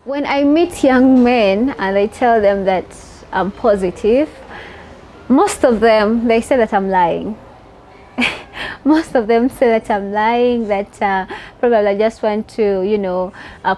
When I meet young men and I tell them that I'm positive, most of them, they say that I'm lying. Most of them say that I'm lying, that probably I just want to,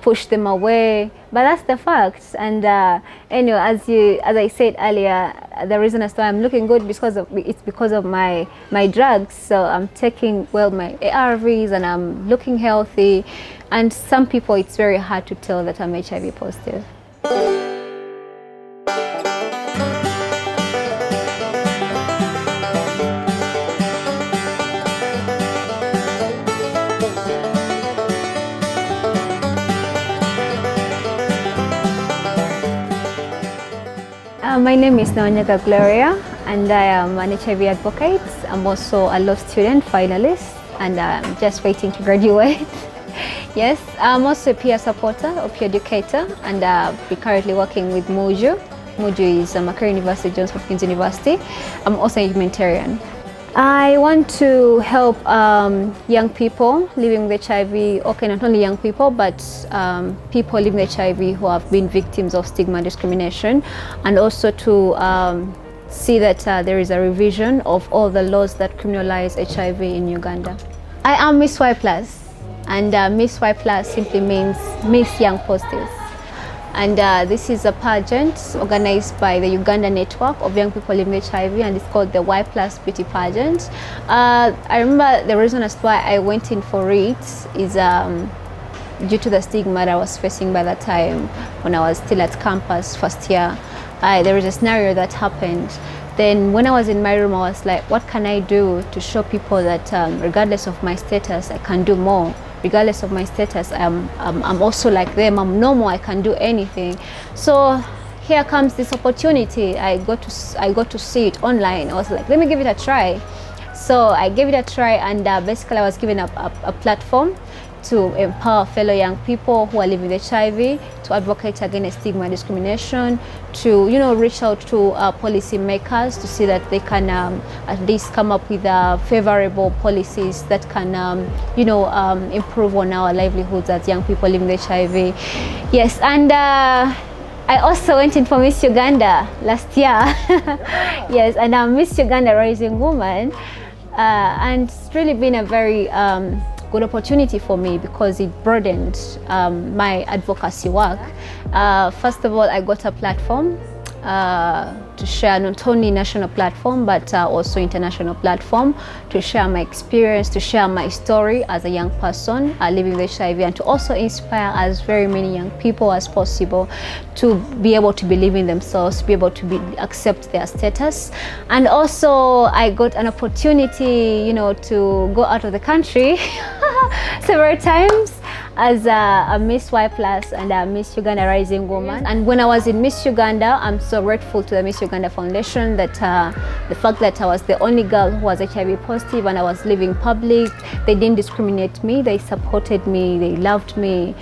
push them away. But that's the fact. And anyway, as I said earlier, the reason as to why I'm looking good it's because of my drugs. So I'm taking my ARVs and I'm looking healthy. And some people, it's very hard to tell that I'm HIV positive. My name is Naonyaga Gloria, and I am an HIV advocate. I'm also a law student finalist, and I'm just waiting to graduate. Yes, I'm also a peer supporter or peer educator, and we're currently working with Muju. Muju is Makerere University, Johns Hopkins University. I'm also a humanitarian. I want to help young people living with HIV, okay, not only young people, but people living with HIV who have been victims of stigma and discrimination, and also to see that there is a revision of all the laws that criminalize HIV in Uganda. I am Miss Y+, and Miss Y+ simply means Miss Young Positives. And this is a pageant organized by the Uganda network of young people living with HIV, and it's called the Y+ Beauty Pageant. I remember the reason as why I went in for it is due to the stigma that I was facing by that time when I was still at campus first year. There was a scenario that happened. Then when I was in my room, I was like, what can I do to show people that regardless of my status, I can do more. Regardless of my status, I'm also like them. I'm normal. I can do anything. So here comes this opportunity. I got to see it online. I was like, let me give it a try. So I gave it a try, and basically I was given a platform to empower fellow young people who are living with HIV, to advocate against stigma and discrimination, to reach out to policy makers to see that they can at least come up with favorable policies that can improve on our livelihoods as young people living with HIV. Yes, and I also went in for Miss Uganda last year. Yes, and I'm Miss Uganda Rising Woman, and it's really been a very good opportunity for me because it broadened my advocacy work. First of all, I got a platform to share, not only national platform but also international platform, to share my experience, to share my story as a young person living with HIV, and to also inspire as very many young people as possible to be able to believe in themselves, to be able to accept their status. And also I got an opportunity, to go out of the country several times as a Miss Y+ and a Miss Uganda Rising Woman. And when I was in Miss Uganda, I'm so grateful to the Miss Uganda Foundation that the fact that I was the only girl who was HIV positive and I was living public, they didn't discriminate me, they supported me, they loved me,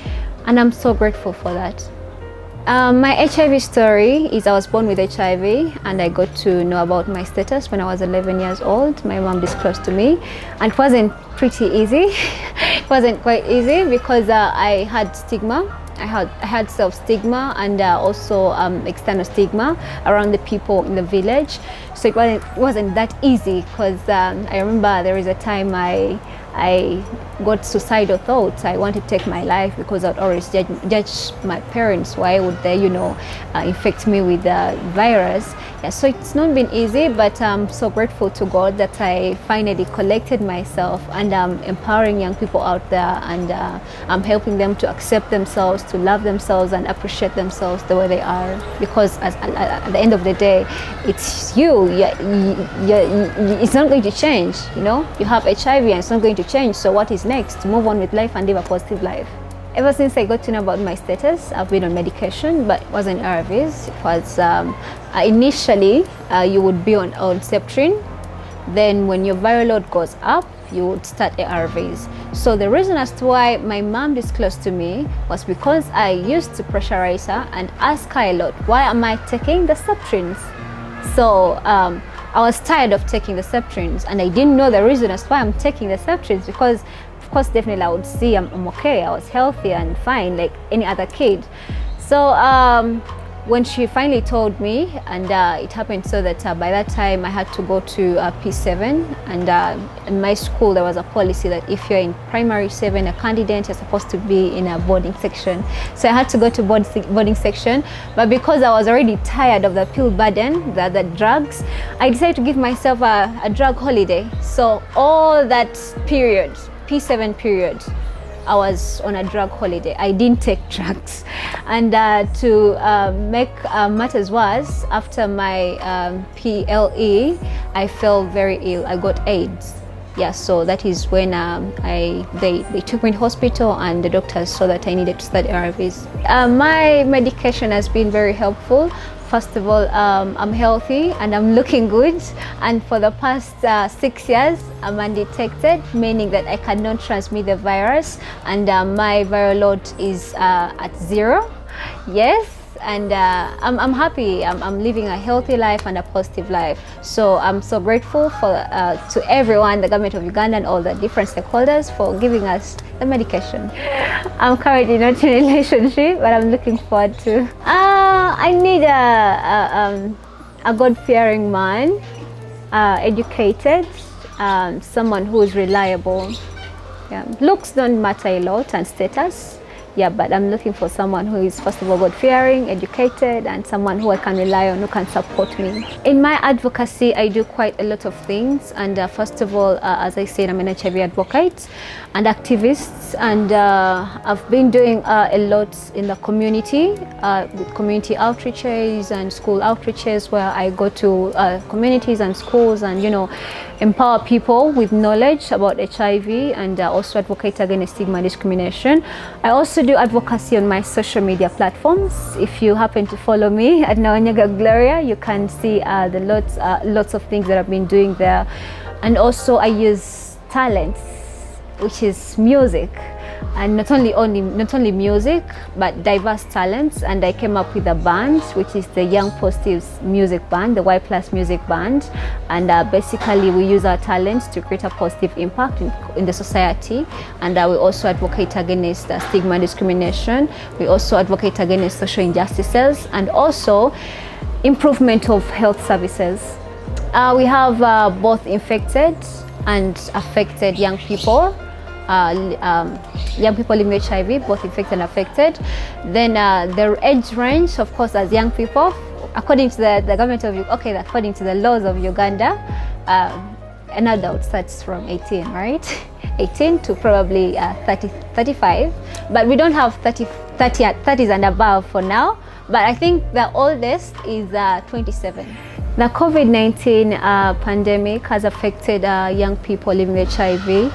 and I'm so grateful for that. My HIV story is I was born with HIV, and I got to know about my status when I was 11 years old. My mom disclosed to me, and it wasn't pretty easy. It wasn't quite easy because I had stigma. I had self-stigma and also external stigma around the people in the village. So it wasn't that easy because I remember there was a time I got suicidal thoughts. I wanted to take my life because I'd always judge my parents. Why would they, infect me with the virus? Yeah, so it's not been easy, but I'm so grateful to God that I finally collected myself, and I'm empowering young people out there, and I'm helping them to accept themselves, to love themselves, and appreciate themselves the way they are. Because at the end of the day, it's you. It's not going to change. You have HIV, and it's not going to change. So what is next? Move on with life and live a positive life. Ever since I got to know about my status, I've been on medication, but it wasn't ARVs. It was initially you would be on Septrin. Then when your viral load goes up, you would start ARVs. So the reason as to why my mom disclosed to me was because I used to pressurize her and ask her a lot, why am I taking the Septrins? So I was tired of taking the Septrins, and I didn't know the reason as to why I'm taking the Septrins, because of course definitely I would see I'm okay, I was healthy and fine like any other kid. So when she finally told me, and it happened so that by that time I had to go to P7, and in my school there was a policy that if you're in primary 7, a candidate, you're supposed to be in a boarding section. So I had to go to boarding section, but because I was already tired of the pill burden, the drugs, I decided to give myself a drug holiday. So all that period, P7 period, I was on a drug holiday. I didn't take drugs. And to make matters worse, after my PLE, I fell very ill. I got AIDS. Yeah, so that is when they took me to hospital, and the doctors saw that I needed to start ARVs. My medication has been very helpful. First of all, I'm healthy and I'm looking good, and for the past 6 years I'm undetected, meaning that I cannot transmit the virus, and my viral load is at 0. Yes, and I'm happy. I'm living a healthy life and a positive life. So I'm so grateful to everyone, the government of Uganda and all the different stakeholders for giving us the medication. I'm currently not in a relationship, but I'm looking forward to. I need a God-fearing man, educated, someone who is reliable. Yeah. Looks don't matter a lot, and status. Yeah, but I'm looking for someone who is, first of all, God-fearing, educated, and someone who I can rely on, who can support me. In my advocacy, I do quite a lot of things. And first of all, as I said, I'm an HIV advocate and activist. And I've been doing a lot in the community, with community outreaches and school outreaches, where I go to communities and schools and, empower people with knowledge about HIV, and also advocate against stigma and discrimination. I also do advocacy on my social media platforms. If you happen to follow me at Naonyaga Gloria, you can see the lots of things that I've been doing there. And also I use talents, which is music, and not only music, but diverse talents. And I came up with a band, which is the Young Positives Music Band, the Y Plus Music Band. And basically we use our talents to create a positive impact in the society. And we also advocate against stigma and discrimination. We also advocate against social injustices, and also improvement of health services. We have both infected and affected young people. Young people living with HIV, both infected and affected. Then the age range, of course, as young people, according to the government of according to the laws of Uganda, an adult starts from 18, right? 18 to probably 35, but we don't have 30s and above for now. But I think the oldest is 27. The COVID-19 pandemic has affected young people living with HIV.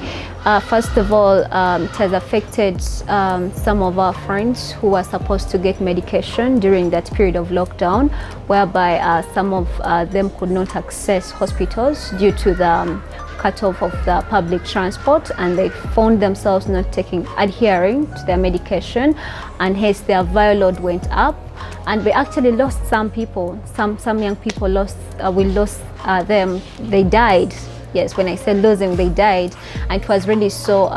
First of all, it has affected some of our friends who were supposed to get medication during that period of lockdown, whereby some of them could not access hospitals due to the cut-off of the public transport, and they found themselves not adhering to their medication, and hence their viral load went up. And we actually lost some people. Some young people we lost them. They died. Yes, when I said losing, they died. And it was really so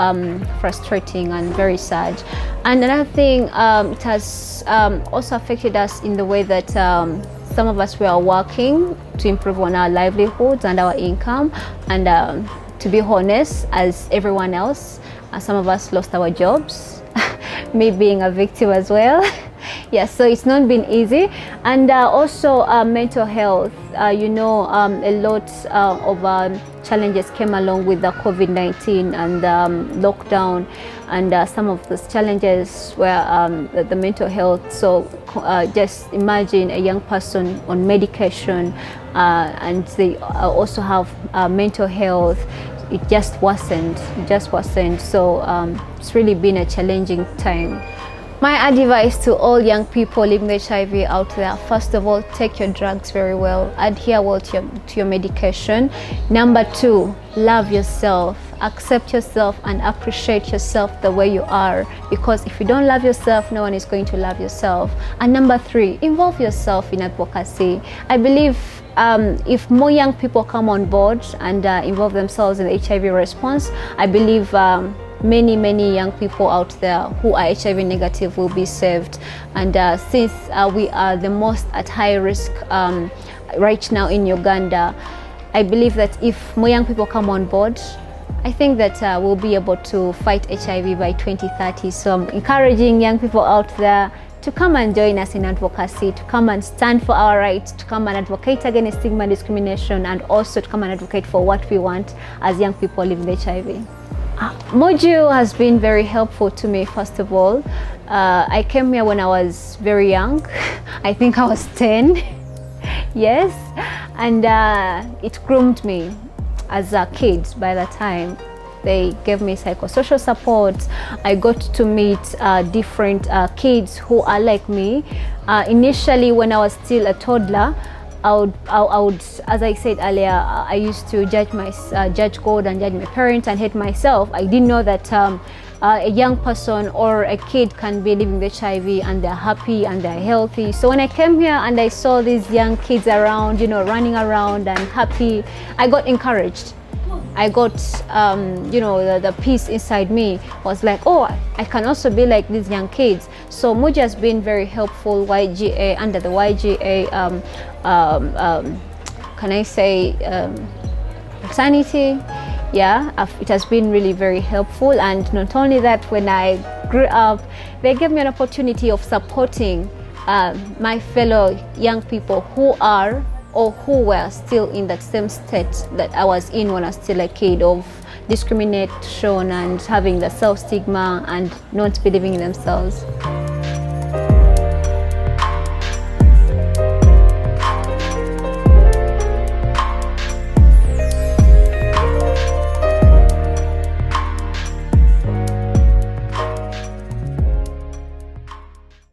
frustrating and very sad. And another thing, it has also affected us in the way that some of us were working to improve on our livelihoods and our income. And to be honest, as everyone else, some of us lost our jobs, me being a victim as well. Yes, so it's not been easy. And also mental health, a lot of challenges came along with the COVID-19 and lockdown, and some of those challenges were the mental health. So just imagine a young person on medication, and they also have mental health. It just worsened. So it's really been a challenging time. My advice to all young people living with HIV out there: first of all, take your drugs very well, adhere well to your medication. Number 2, love yourself, accept yourself and appreciate yourself the way you are, because if you don't love yourself, no one is going to love yourself. And number 3, involve yourself in advocacy. I believe if more young people come on board and involve themselves in the HIV response, I believe many young people out there who are HIV negative will be saved. And since we are the most at high risk right now in Uganda, I believe that if more young people come on board, I think that we'll be able to fight HIV by 2030. So I'm encouraging young people out there to come and join us in advocacy, to come and stand for our rights, to come and advocate against stigma, discrimination, and also to come and advocate for what we want as young people living with HIV. Moju has been very helpful to me, first of all. I came here when I was very young. I think I was 10, yes, and it groomed me as a kid. By the time they gave me psychosocial support, I got to meet different kids who are like me. Initially, when I was still a toddler, I would, as I said earlier, I used to judge God and judge my parents and hate myself. I didn't know that a young person or a kid can be living with HIV and they're happy and they're healthy. So when I came here and I saw these young kids around, running around and happy, I got encouraged. I got, the peace inside me was like, oh, I can also be like these young kids. So Moji has been very helpful. YGA, under the YGA, can I say, sanity? Yeah, it has been really very helpful. And not only that, when I grew up, they gave me an opportunity of supporting my fellow young people who are or who were still in that same state that I was in when I was still a kid, of discrimination and having the self-stigma and not believing in themselves.